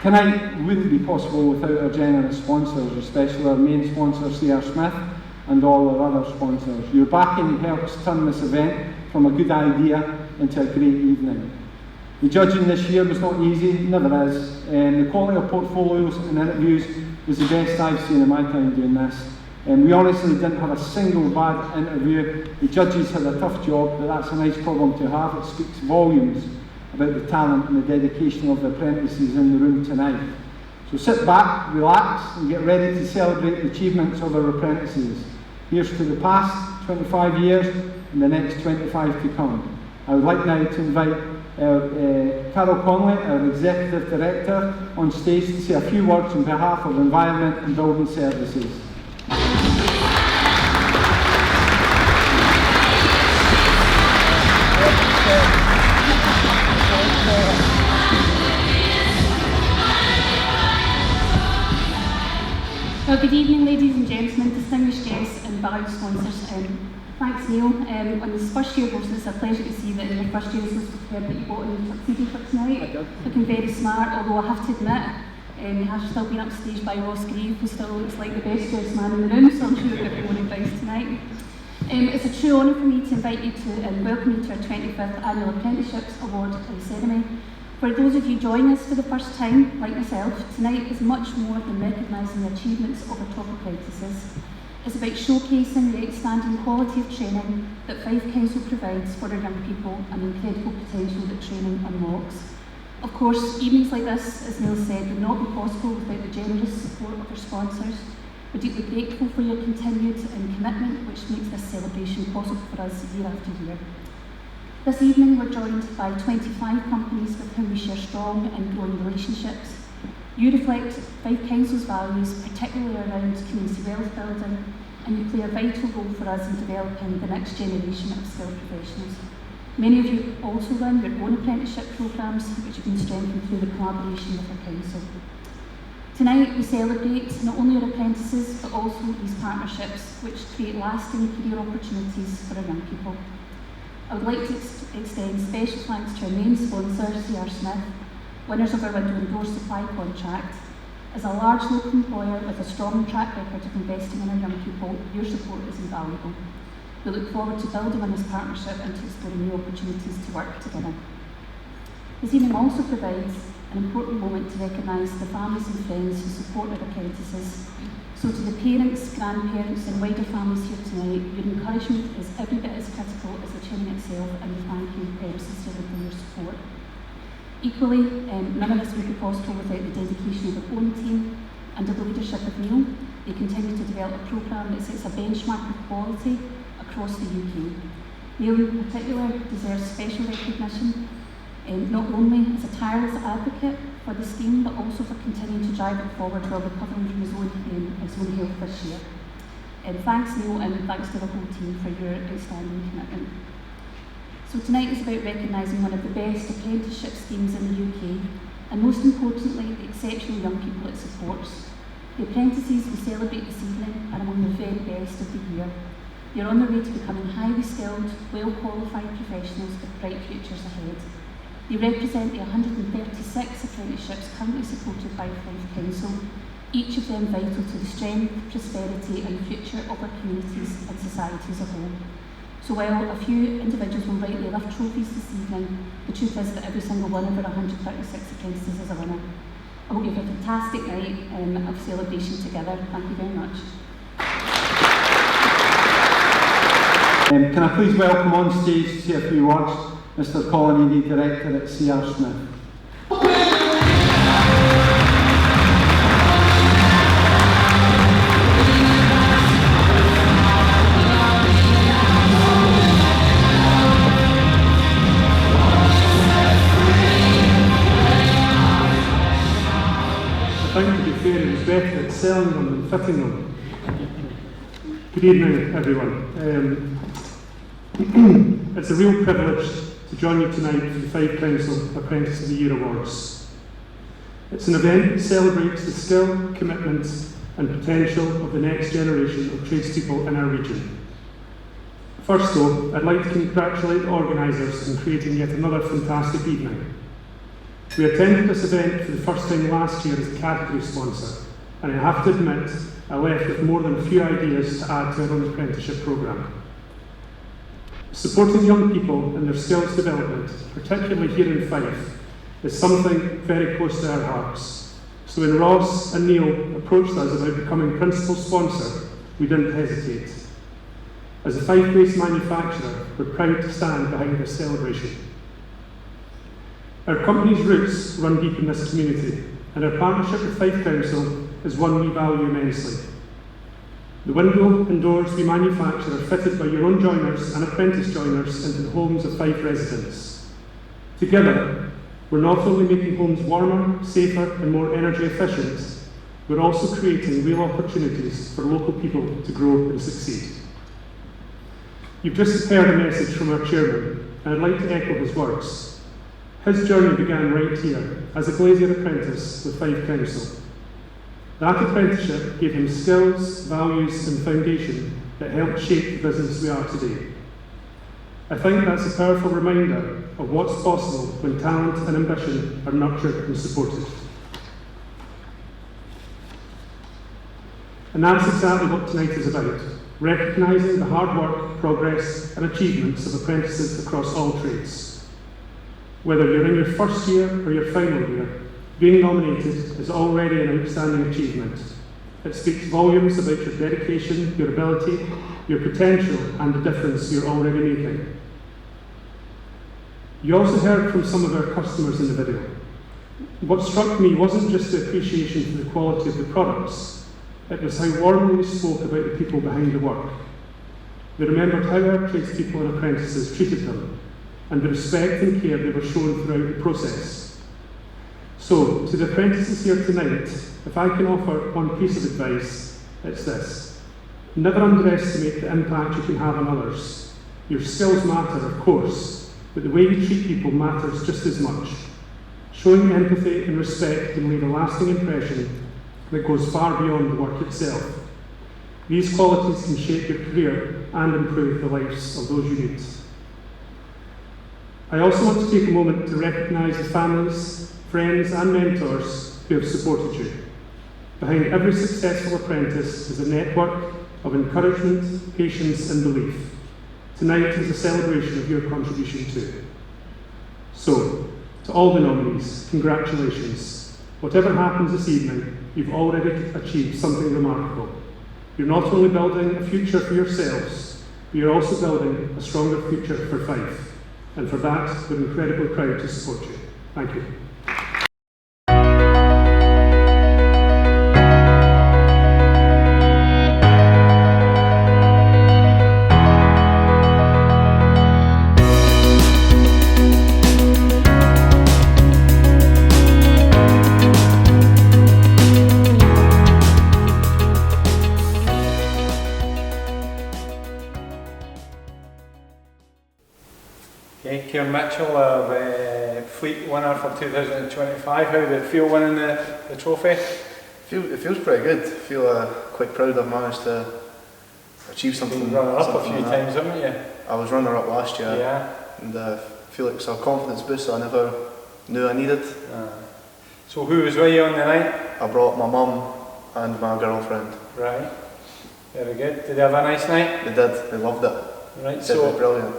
Tonight wouldn't be possible without our generous sponsors, especially our main sponsor, C.R. Smith, and all our other sponsors. Your backing helps turn this event from a good idea into a great evening. The judging this year was not easy, never is, and the quality of portfolios and interviews was the best I've seen in my time doing this. We honestly didn't have a single bad interview. The judges had a tough job, but that's a nice problem to have. It speaks volumes about the talent and the dedication of the apprentices in the room tonight. So sit back, relax, and get ready to celebrate the achievements of our apprentices. Here's to the past 25 years and the next 25 to come. I would like now to invite Carol Conley, our Executive Director, on stage to say a few words on behalf of Environment and Building Services. Well, good evening, ladies and gentlemen, distinguished guests and valued sponsors. Thanks, Neil. On this first year hosting, it's a pleasure to see that in your first year was prepared that you bought a new tuxedo for tonight. Looking very smart, although I have to admit, he has still been upstaged by Ross Grieve, who still looks like the best dressed man in the room, so I'm sure you'll get more advice tonight. It's a true honour for me to invite you to and welcome you to our 25th Annual Apprenticeships Award ceremony. For those of you joining us for the first time, like myself, tonight is much more than recognising the achievements of our top apprentices. It's about showcasing the outstanding quality of training that Fife Council provides for our young people and the incredible potential that training unlocks. Of course, evenings like this, as Neil said, would not be possible without the generous support of our sponsors. We're deeply grateful for your continued commitment, which makes this celebration possible for us year after year. This evening we're joined by 25 companies with whom we share strong and growing relationships. You reflect Fife Council's values, particularly around community wealth building, and you play a vital role for us in developing the next generation of skilled professionals. Many of you also run your own apprenticeship programmes, which have been strengthened through the collaboration with our council. Tonight we celebrate not only our apprentices, but also these partnerships, which create lasting career opportunities for our young people. I would like to extend special thanks to our main sponsor, C.R. Smith, winners of our window and door supply contract. As a large local employer with a strong track record of investing in our young people, your support is invaluable. We look forward to building on this partnership and to exploring new opportunities to work together. This evening also provides an important moment to recognise the families and friends who support our apprentices. So to the parents, grandparents and wider families here tonight, your encouragement is every bit as critical as the training itself, and we thank you sincerely for your support. Equally, none of this would be possible without the dedication of our own team. Under the leadership of Neil, they continue to develop a programme that sets a benchmark of quality across the UK. Neil in particular deserves special recognition, not only as a tireless advocate for the scheme, but also for continuing to drive it forward while recovering from his own health this year. Thanks, Neil, and thanks to the whole team for your outstanding commitment. So tonight is about recognising one of the best apprenticeship schemes in the UK, and most importantly, the exceptional young people it supports. The apprentices we celebrate this evening are among the very best of the year. They are on their way to becoming highly skilled, well-qualified professionals with bright futures ahead. They represent the 136 apprenticeships currently supported by Fife Council, each of them vital to the strength, prosperity and future of our communities and society as a whole. So while a few individuals will rightly lift trophies this evening, the truth is that every single one of our 136 apprentices is a winner. I hope you have a fantastic night of celebration together. Thank you very much. Can I please welcome on stage to say a few words Mr. Colin Eady, Director at C.R. Smith. I think, to be fair, it was better at selling them than fitting them. Good evening, everyone. It's a real privilege to join you tonight for the Fife Council Apprentice of the Year Awards. It's an event that celebrates the skill, commitment and potential of the next generation of tradespeople in our region. First though, I'd like to congratulate the organisers in creating yet another fantastic evening. We attended this event for the first time last year as a category sponsor, and I have to admit, I left with more than a few ideas to add to our own apprenticeship programme. Supporting young people in their skills development, particularly here in Fife, is something very close to our hearts. So when Ross and Neil approached us about becoming principal sponsor, we didn't hesitate. As a Fife-based manufacturer, we're proud to stand behind this celebration. Our company's roots run deep in this community, and our partnership with Fife Council is one we value immensely. The window and doors we manufacture are fitted by your own joiners and apprentice joiners into the homes of Fife residents. Together, we're not only making homes warmer, safer and more energy efficient, we're also creating real opportunities for local people to grow and succeed. You've just heard a message from our chairman, and I'd like to echo his words. His journey began right here, as a glazier apprentice with Fife Council. That apprenticeship gave him skills, values and foundation that helped shape the business we are today. I think that's a powerful reminder of what's possible when talent and ambition are nurtured and supported. And that's exactly what tonight is about, recognising the hard work, progress and achievements of apprentices across all trades. Whether you're in your first year or your final year, being nominated is already an outstanding achievement. It speaks volumes about your dedication, your ability, your potential and the difference you're already making. You also heard from some of our customers in the video. What struck me wasn't just the appreciation for the quality of the products, it was how warmly they spoke about the people behind the work. They remembered how our tradespeople and apprentices treated them, and the respect and care they were shown throughout the process. So, to the apprentices here tonight, if I can offer one piece of advice, it's this. Never underestimate the impact you can have on others. Your skills matter, of course, but the way you treat people matters just as much. Showing empathy and respect can leave a lasting impression that goes far beyond the work itself. These qualities can shape your career and improve the lives of those you meet. I also want to take a moment to recognise the families, friends and mentors who have supported you. Behind every successful apprentice is a network of encouragement, patience and belief. Tonight is a celebration of your contribution too. So, to all the nominees, congratulations. Whatever happens this evening, you've already achieved something remarkable. You're not only building a future for yourselves, but you're also building a stronger future for Fife. And for that, we're incredibly proud to support you. Thank you. Kieran Mitchell, of Fleet winner for 2025. How did it feel winning the trophy? It feels pretty good. I feel quite proud I've managed to achieve something. You've run up a few times, haven't you? I was runner up last year, yeah. And I feel like it's a confidence boost I never knew I needed. So who was with you on the night? I brought my mum and my girlfriend. Right, very good. Did they have a nice night? They did, they loved it. Right, so it was brilliant.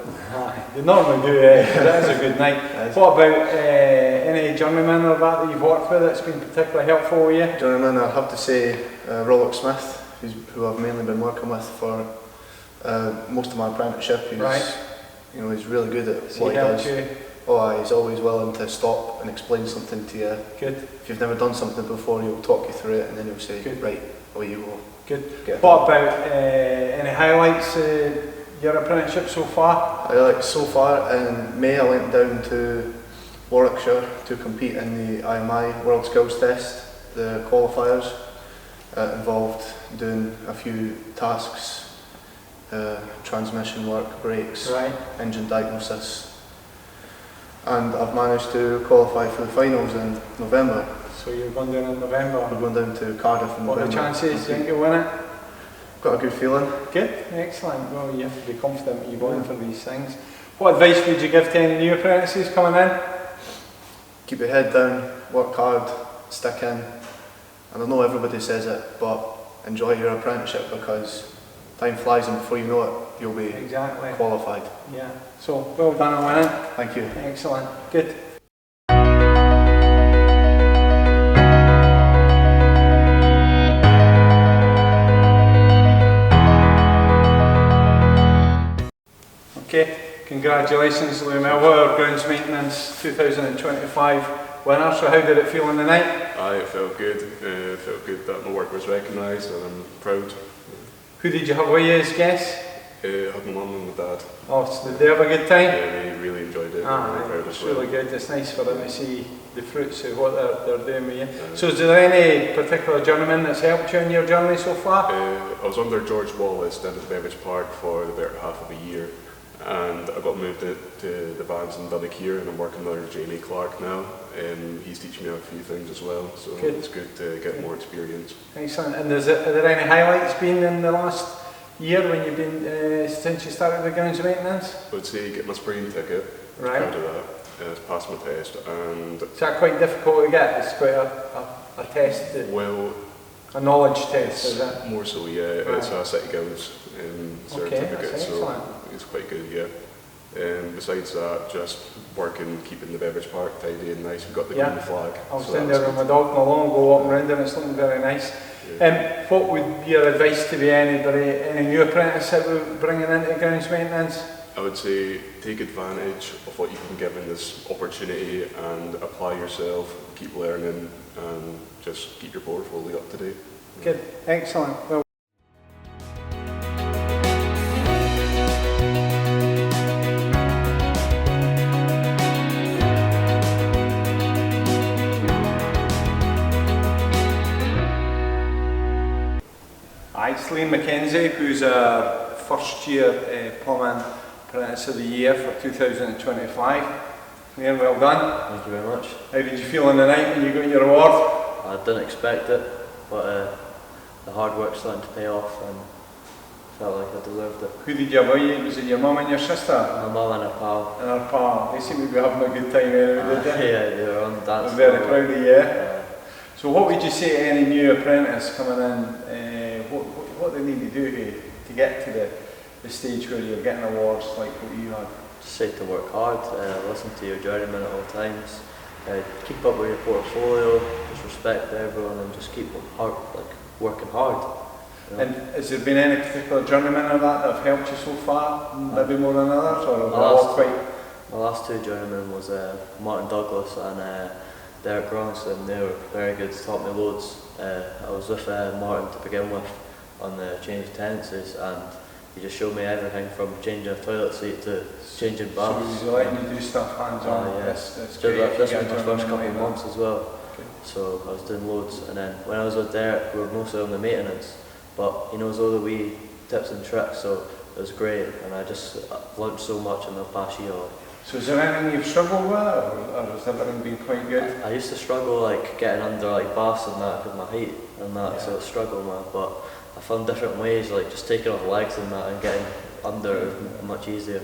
They normally do, that is a good night. What about any journeyman or that you've worked with that's been particularly helpful with you? Journeyman, I'd have to say Rollock Smith, who I've mainly been working with for most of my apprenticeship. He's really good at what he does. He's always willing to stop and explain something to you. Good. If you've never done something before, he'll talk you through it and then he'll say, good. Right, away you go. Good. What about any highlights your apprenticeship so far? So far, in May I went down to Warwickshire to compete in the IMI World Skills Test, the qualifiers. It involved doing a few tasks, transmission work, brakes, engine diagnosis, and I've managed to qualify for the finals in November. So you're going down in November? We're going down to Cardiff in November. What are the chances? Do you think you'll win it? Got a good feeling. Good, excellent. Well, you have to be confident that you're going for these things. What advice would you give to any new apprentices coming in? keep your head down, work hard, stick in. And I know everybody says it, but enjoy your apprenticeship because time flies and before you know it, you'll be Exactly. qualified. Yeah. So well done on winning. Thank you. Excellent. Good. Okay, congratulations Lou Melville, grounds maintenance 2025 winner. So how did it feel on the night? It felt good. It felt good that my work was recognised and I'm proud. Who did you have with you as guests? I had my mum and my dad. Oh, so did they have a good time? Yeah, we really enjoyed it. Really proud It's as well. really good. It's nice for them to see the fruits of what they're doing with you. So is there any particular journeyman that's helped you in your journey so far? I was under George Wallace down at Beveridge Park for the better half of a year, and I got moved to the vans in Duddick here, and I'm working under Jamie Clark now. He's teaching me a few things as well, so Good. it's good to get more experience. Excellent. And are there any highlights been in the last year when you've been since you started the grounds maintenance? I would say get my spraying ticket. Right. Proud of that. Passed my test, and Is that quite difficult to get? It's quite a test, well, a knowledge test, is it? more so, yeah. It's a City Guilds certificate, that's so excellent. it's quite good, yeah. Besides that, just working, keeping the Beveridge Park tidy and nice. We've got the green flag. I was so down that's there with good. my dog not long ago, walking around and it's looking very nice. What would be your advice to be any new apprentice that we're bringing into grounds maintenance? I would say take advantage of what you've been given this opportunity and apply yourself, keep learning and just keep your portfolio up to date. Good, excellent. Well, it's Liam Mackenzie, who's a first year plumbing apprentice of the year for 2025. Liam, well done. Thank you very much. How did you feel on the night when you got your award? I didn't expect it, but the hard work's starting to pay off and felt like I deserved it. Who did you have with you? Was it your mum and your sister? My mum and her pal. And her pal. They seem to be having a good time anyway, did they? Yeah, they were on the dance I'm very floor. proud of you. So what would you say to any new apprentice coming in, what they need to do to get to the stage where you're getting awards like what you had? Just say to work hard, listen to your journeyman at all times, keep up with your portfolio, just respect everyone and just keep working hard. You know? And has there been any particular journeymen or that have helped you so far, maybe more than others, or are they all quite? My last two journeymen was Martin Douglas and Derek Ronson. They were very good, taught me loads. I was with Martin to begin with on the change of tenancies, and he just showed me everything from changing a toilet seat to changing baths. So he's letting you do stuff hands-on. Yeah. That's great. This was You my get first journeymen couple like of that. months as well. Okay. So I was doing loads, and then when I was with Derek, we were mostly on the maintenance, but he knows all the wee tips and tricks, so it was great, and I just learned so much in the past year. So is there anything you've struggled with, or has everything been quite good? I used to struggle like getting under like baths and that because my height and that, so I struggled with, but I found different ways, like just taking off legs and that and getting under much easier.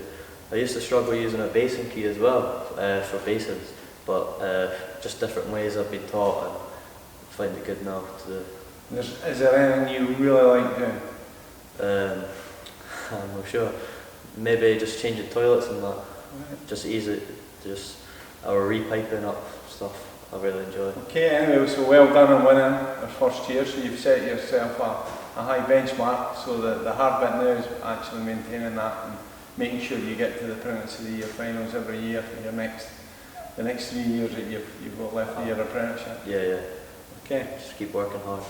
I used to struggle using a basin key as well for basins, but just different ways I've been taught and find it good now to do. Is there anything you really like doing? I'm not sure. Maybe just changing toilets and that. Just easy, our repiping up stuff I really enjoy. Okay, anyway, so well done on winning the first year, so you've set yourself a high benchmark, so the hard bit now is actually maintaining that and making sure you get to the Apprentice of the Year finals every year for the next 3 years that you've got left of your apprenticeship. Yeah. Okay. Just keep working hard.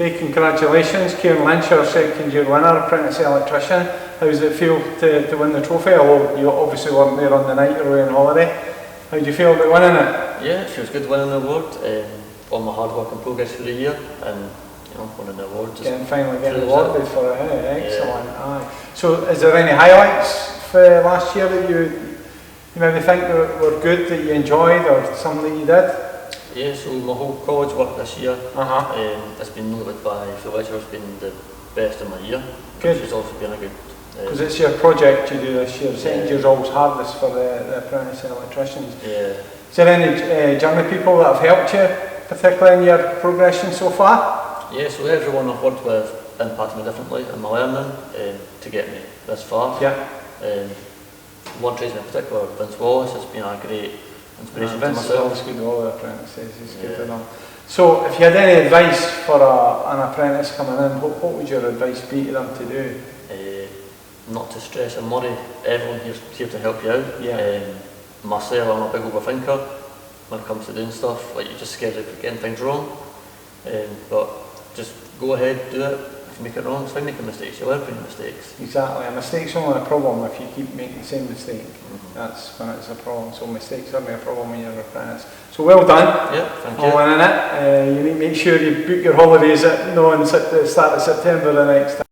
Okay, congratulations, Kieran Lynch, our second year winner, apprentice electrician. How does it feel to win the trophy? Although you obviously weren't there on the night, you were away on holiday. How do you feel about winning it? Yeah, it feels good winning the award. All my hard work and progress for the year, and winning the award. Finally getting awarded for it, excellent. Yeah. Aye. So is there any highlights for last year that you maybe think were good, that you enjoyed, or something that you did? Yeah, so my whole college work this year has been noted by Fife as being the best of my year. Good. Which has also been a good. Because it's your project you do this year. Second year's always hardest for the apprentice electricians. Yeah. Is there any journey people that have helped you, particularly in your progression so far? Yeah, so everyone I've worked with impacted me differently in my learning to get me this far. Yeah. One tradesman in particular, Vince Wallace, has been a great inspiration to Vince myself. is good to all the apprentices, he's good to know. So if you had any advice for an apprentice coming in, what would your advice be to them to do? Not to stress and worry, everyone here's here to help you out. Yeah. Myself, I'm a big overthinker when it comes to doing stuff, like you're just scared of getting things wrong. But just go ahead, do it. If you make it wrong, it's fine making mistakes, you learn from your mistakes. Exactly, a mistake's only a problem if you keep making the same mistake. That's when it's a problem, so mistakes aren't a problem when you're an apprentice. So well done. Yeah, thank you. On winning it. You need to make sure you book your holidays at the start of September the next time.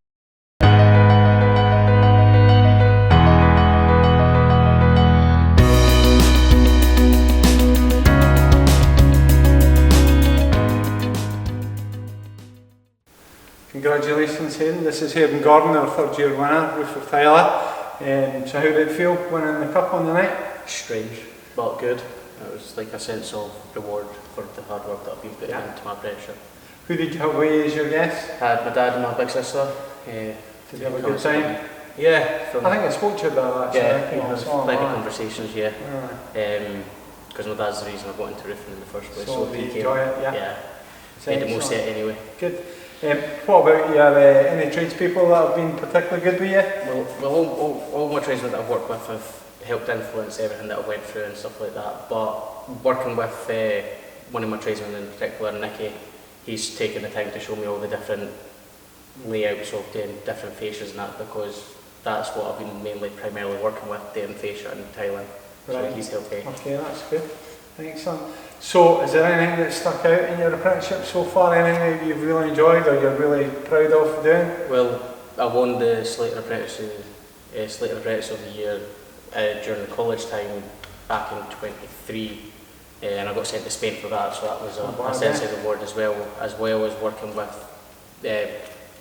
Congratulations, Hayden. This is Hayden Gordon, our third year winner, Roof of Tyler. So how did it feel winning the cup on the night? Strange, but good. It was like a sense of reward for the hard work that I've been putting into my apprenticeship. Who did you have away as your guest? I had my dad and my big sister. Did you have a good time? Yeah. I think I spoke to you about that. Yeah, actually. we had plenty of conversations, yeah. Alright. Because my dad's the reason I got into roofing in the first place. So he you came. enjoy it, yeah? Yeah. Made the most of it anyway. Good. What about your any tradespeople that have been particularly good with you? Well, all my tradesmen that I've worked with have helped influence everything that I went through and stuff like that. But working with one of my tradesmen in particular, Nicky, he's taken the time to show me all the different layouts of doing different fascias and that, because that's what I've been primarily working with, doing fascia and tiling. Right. So he's helped me. Okay, that's good. Excellent. So, is there anything that stuck out in your apprenticeship so far? Anything that you've really enjoyed or you're really proud of doing? Well, I won the Slater Apprentice of the Year during the college time back in 23, and I got sent to Spain for that, so that was a sense of reward as well as working with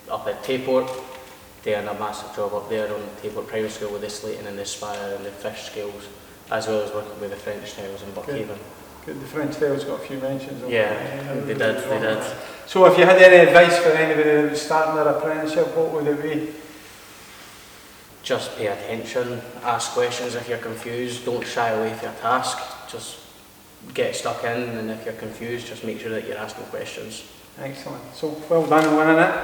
up at Tayport, doing a massive job up there on Tayport Primary School with the slating and the spire and the fish skills, as well as working with the French tiles in Buckhaven. Good. The French tiles got a few mentions. Yeah, they did. So if you had any advice for anybody that was starting their apprenticeship, what would it be? Just pay attention, ask questions if you're confused, don't shy away from your task, just get stuck in, and if you're confused, just make sure that you're asking questions. Excellent. So well done on winning it.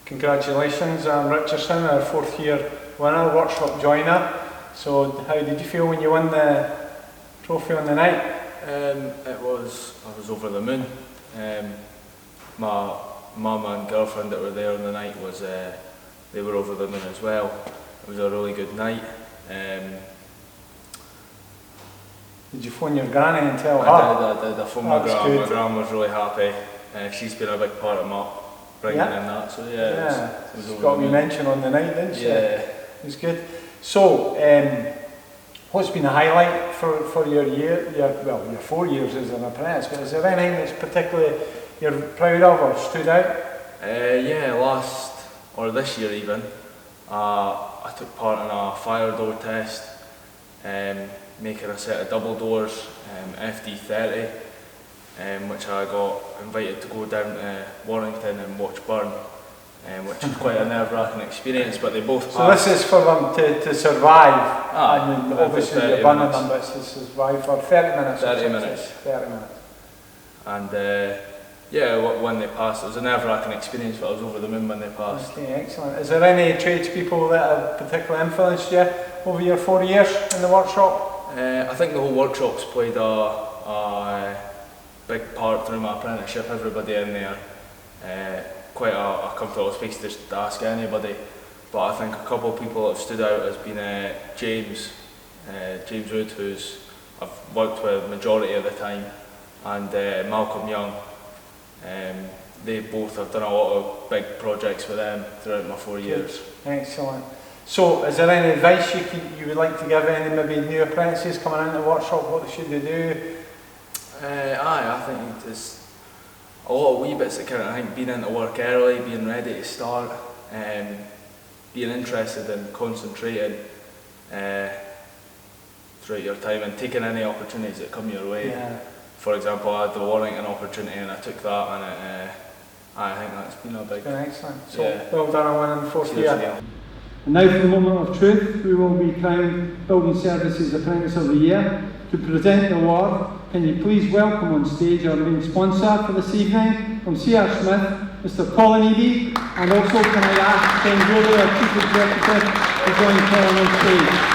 Congratulations, Richardson, our fourth year winner, workshop joiner. So how did you feel when you won the trophy on the night? I was over the moon. My mum and girlfriend that were there on the night they were over the moon as well. It was a really good night. Did you phone your granny and tell her? I did. I phoned my That's gran. good. My gran was really happy. She's been a big part of my bringing in that. So yeah, it was got me mention on the night, didn't she? Yeah. It was good. So, what's been a highlight for your year? Your 4 years as an apprentice, but is there anything that's particularly you're proud of or stood out? This year even, I took part in a fire door test, making a set of double doors, FD30, which I got invited to go down to Warrington and watch burn, which was quite a nerve-wracking experience, but they both passed. So this is for them to survive, and obviously you're burning minutes. them, but it's to survive for 30 minutes. 30 minutes. 30 minutes. And when they passed, it was a nerve-wracking experience, but I was over the moon when they passed. Okay, excellent. Is there any tradespeople that have particularly influenced you over your 4 years in the workshop? I think the whole workshop's played a big part through my apprenticeship. Everybody in there, quite a comfortable space to ask anybody. But I think a couple of people that have stood out has been James Wood, who's I've worked with majority of the time, and Malcolm Young. They both have done a lot of big projects with them throughout my 4 years. Excellent. So, is there any advice you would like to give any maybe new apprentices coming into the workshop? What should they do? I think there's a lot of wee bits that count. I think being into work early, being ready to start, being interested in concentrating throughout your time and taking any opportunities that come your way. Yeah. For example, I had the Warrington opportunity and I took that, and I think that's been a big... It's been excellent. So, yeah. well done on winning the fourth year. Neil. And now for the moment of truth, we will be crowned Building Services Apprentice of the Year. To present the award, can you please welcome on stage our main sponsor for this evening, from C.R. Smith, Mr. Colin Eady, and also can I ask Ken Gooley, our Chief Executive, to join Colin on stage.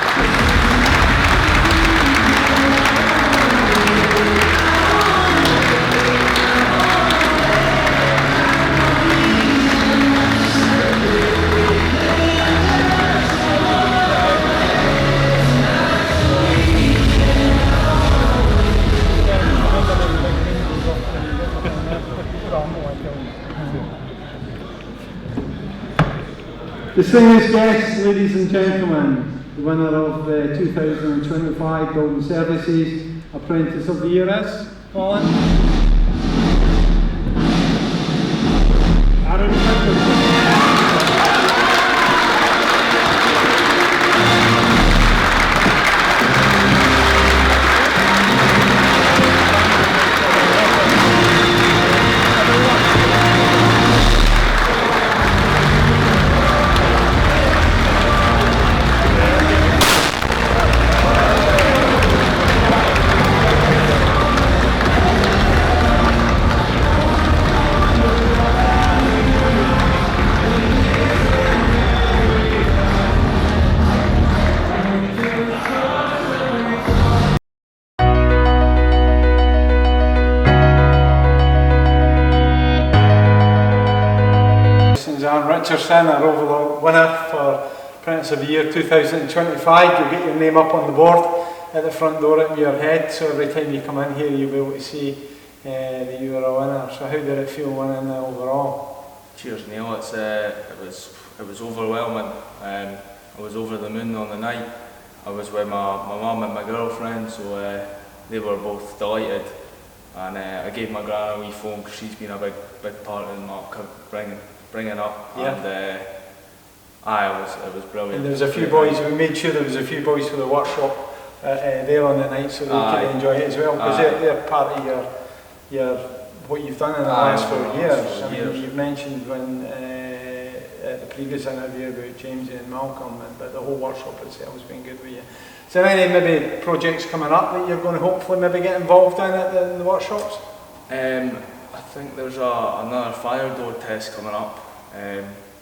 Distinguished guests, ladies and gentlemen, the winner of the 2025 Building Services Apprentice of the Year is Colin. Richardson, our overall winner for Apprentice of the Year 2025. You'll get your name up on the board at the front door at your head, so every time you come in here you'll be able to see that you were a winner. So how did it feel winning overall? Cheers, Neil. It was overwhelming. I was over the moon on the night. I was with my mum and my girlfriend, so they were both delighted. And I gave my gran a wee phone because she's been a big part in my bringing up, yeah. And it was brilliant. And there was a few boys. We made sure there was a few boys for the workshop there on the night, so they could enjoy it as well, because they're part of your what you've done in the last 4 years. I mean, you've mentioned when at the previous interview about James and Malcolm, but the whole workshop itself has been good with you. Is there any maybe projects coming up that you're going to hopefully maybe get involved in at the workshops? I think there's another fire door test coming up,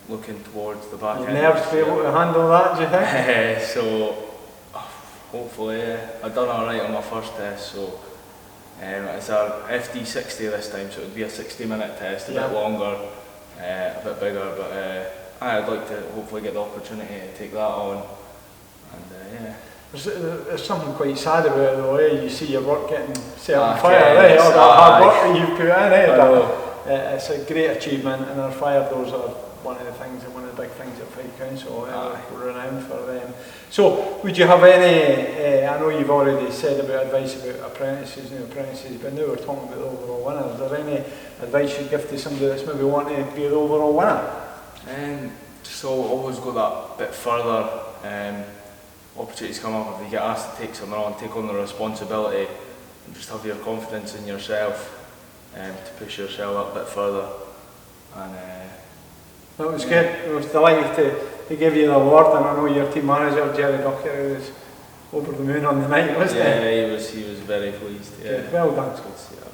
looking towards the back end. Nerves to be able to handle that, do you think? So, hopefully, I done alright on my first test, so it's our FD60 this time, so it would be a 60-minute test, a bit longer, a bit bigger, but I'd like to hopefully get the opportunity to take that on, and There's something quite sad about it though, you see your work getting set on fire, all that hard work that you've put in, it's a great achievement, and our fire doors are one of the big things at Fife Council, we're renowned for them. So, would you have any, I know you've already said about advice about apprentices, new apprentices, but now we're talking about the overall winner. Is there any advice you'd give to somebody that's maybe wanting to be the overall winner? So always go that bit further. Opportunities come up, if you get asked to take something on, take on the responsibility, and just have your confidence in yourself to push yourself up a bit further. And that was good. I was delighted to give you the award, and I know your team manager Jerry Ducker was over the moon on the night, wasn't he? Yeah, he was very pleased. Yeah. Good. Well done. It's good to see that.